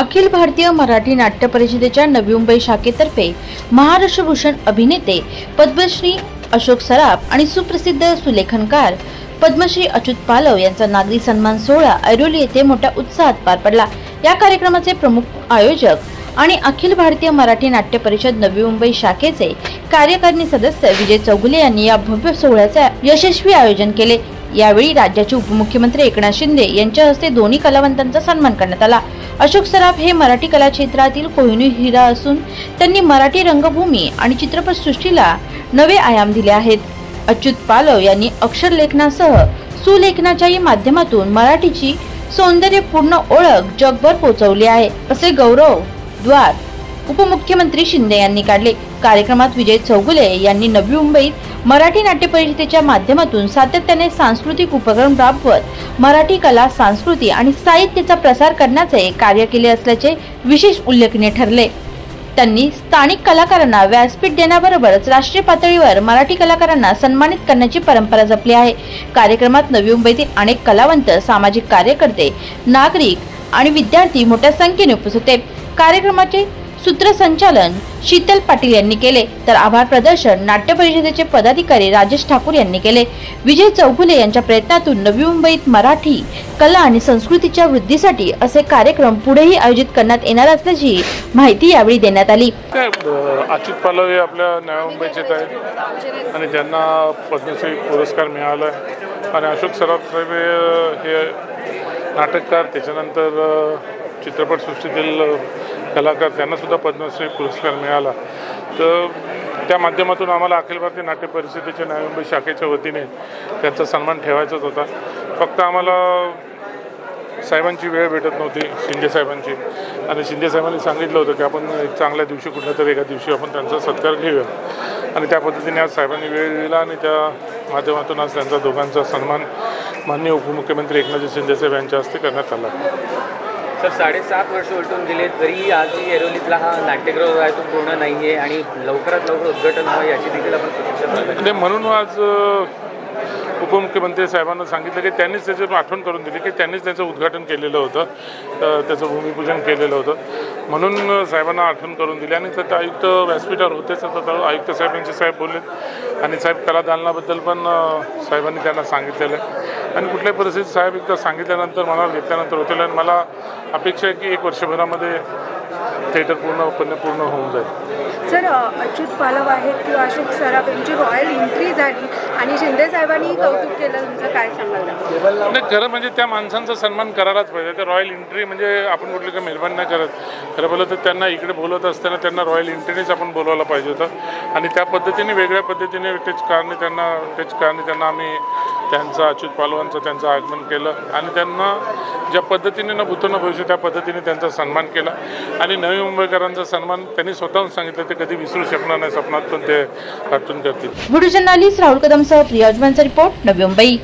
अखिल भारतीय मराठी नाट्य परिषदेच्या नवी मुंबई शाखेतर्फे महाराष्ट्र भूषण अभिनेते पद्मश्री अशोक सराफ आणि सुप्रसिद्ध सुलेखनकार पद्मश्री अच्युत पालव यांचा नागरी सन्मान सोहळा ऐरोली येथे मोठ्या उत्साहात पार पडला। या कार्यक्रमाचे प्रमुख आयोजक आणि अखिल भारतीय मराठी नाट्य परिषद नवी मुंबई शाखेचे कार्यकारिणी सदस्य विजय चौगुले यांनी या भव्य सोहळ्याचे यशस्वी आयोजन केले। यावेळी राज्याचे उपमुख्यमंत्री एकनाथ शिंदे यांच्या हस्ते दोन्ही कलावंतांचा सन्मान करण्यात आला। अशोक सराफ हे मराठी कला क्षेत्रातील कोहिनूर हिरा असून त्यांनी मराठी रंगभूमी आणि चित्रपटसृष्टीला नवे आयाम दिले आहेत। अच्युत पालव यांनी अक्षर लेखनासह सुलेखनाच्याही माध्यमातून मराठीची सौंदर्यपूर्ण ओळख जगभर पोहोचवली आहे, असे गौरवोद्गार उपमुख्यमंत्री शिंदे यांनी काढले। कार्यक्रमात विजय चौगुले यांनी नवी मुंबईत मराठी नाट्य परिषदेच्या माध्यमातून सातत्याने सांस्कृतिक उपक्रम राबवत मराठी कला, संस्कृती आणि साहित्याचा प्रसार करण्याचे कार्य केले असल्याचे विशेष उल्लेखनीय ठरले। त्यांनी स्थानिक कलाकारांना व्यासपीठ देण्याबरोबरच राष्ट्रीय पातळीवर मराठी कलाकारांना सन्मानित करण्याची परंपरा जपली आहे। कार्यक्रमात नवी मुंबईतील अनेक कलावंत, सामाजिक कार्यकर्ते, नागरिक आणि विद्यार्थी मोठ्या संख्येने उपस्थित होते। कार्यक्रमाचे सूत्रसंचालन शीतल पाटील यांनी केले, तर आभार प्रदर्शन नाट्य परिषदेचे पदाधिकारी राजेश ठाकूर यांनी केले। विजय चौगुले यांच्या प्रयत्नातून नवी मुंबईत मराठी कला आणि संस्कृतीच्या वृद्धीसाठी असे कार्यक्रम पुढेही आयोजित करण्यात येणार असल्याची माहिती यावेळी देण्यात आली। अच्युत पालव हे आपल्या नवी मुंबईचेच आहेत आणि त्यांना पद्मश्री पुरस्कार मिळाला आहे आणि अशोक सराफ हे नाटककार, त्याच्यानंतर चित्रपटसृष्टीतील कलाकार, त्यांना सुद्धा पद्मश्री पुरस्कार मिळाला। तर त्या माध्यमातून आम्हाला अखिल भारतीय नाट्य परिषदेच्या नवी मुंबई शाखेच्या वतीने त्यांचा सन्मान ठेवायचाच होता। फक्त आम्हाला साहेबांची वेळ भेटत नव्हती, शिंदे साहेबांची, आणि शिंदे साहेबांनी सांगितलं होतं की आपण एक चांगल्या दिवशी कुठल्या तरी एका दिवशी आपण त्यांचा सत्कार घेऊया, आणि त्या पद्धतीने आज साहेबांनी वेळ दिला आणि त्या माध्यमातून आज त्यांचा दोघांचा सन्मान माननीय उपमुख्यमंत्री एकनाथ शिंदे साहेब यांच्या हस्ते करण्यात आला। सर 7.5 वर्ष उलटून गेले तरी आजही ऐरोलीतला हा नाट्यगृह आहे तो पूर्ण नाही आहे आणि लवकरात लवकर उद्घाटन व्हावं याची देखील आपण प्रतीक्षा करतो। म्हणून आज उपमुख्यमंत्री साहेबांना सांगितलं की त्यांनीच त्याची आठवण करून दिली की त्यांनीच त्याचं उद्घाटन केलेलं होतं, त्याचं भूमिपूजन केलेलं होतं, म्हणून साहेबांना आठवण करून दिली। आणि त्यात आयुक्त व्यासपीठावर होतेच, तर आयुक्त साहेब यांचे साहेब बोललेत आणि साहेब कलादालनाबद्दल पण साहेबांनी त्यांना सांगितलेलं आहे आणि कुठल्याही परिस्थितीत साहेब एकदा सांगितल्यानंतर मनावर घेतल्यानंतर होतील आणि मला अपेक्षा आहे की 1 वर्षभरामध्ये थिएटर पूर्ण होऊन जाईल। सर, अच्युत पालव आहेत किंवा अशोक सराफ यांची रॉयल एंट्री झाली आणि शिंदे साहेबांनी कौतुक केलं, तुमचं काय सांगाल? नाही, खरं म्हणजे त्या माणसांचा सन्मान करायलाच पाहिजे। त्या रॉयल एंट्री म्हणजे आपण कुठली काही मेहरबानी नाही करत, खरं बोललं तर त्यांना इकडे बोलत असताना त्यांना रॉयल एंट्रीनेच आपण बोलवायला पाहिजे होतं आणि त्या पद्धतीने वेगळ्या पद्धतीने त्याच कारणे आम्ही त्यांचं अच्युत पालवांचं त्यांचं आगमन केलं आणि त्यांना ज्या पद्धतीने न भूतो न भविष्य त्या पद्धतीने त्यांचा सन्मान केला आणि नवी मुंबईकरांचा सन्मान त्यांनी स्वतःहून सांगितलं ते कधी विसरू शकणार नाही, स्वप्नात पण ते कार्टून करतील। व्हिडिओ जर्नलिस्ट राहुल कदमसह प्रिया अजमानचा रिपोर्ट, नवी मुंबई।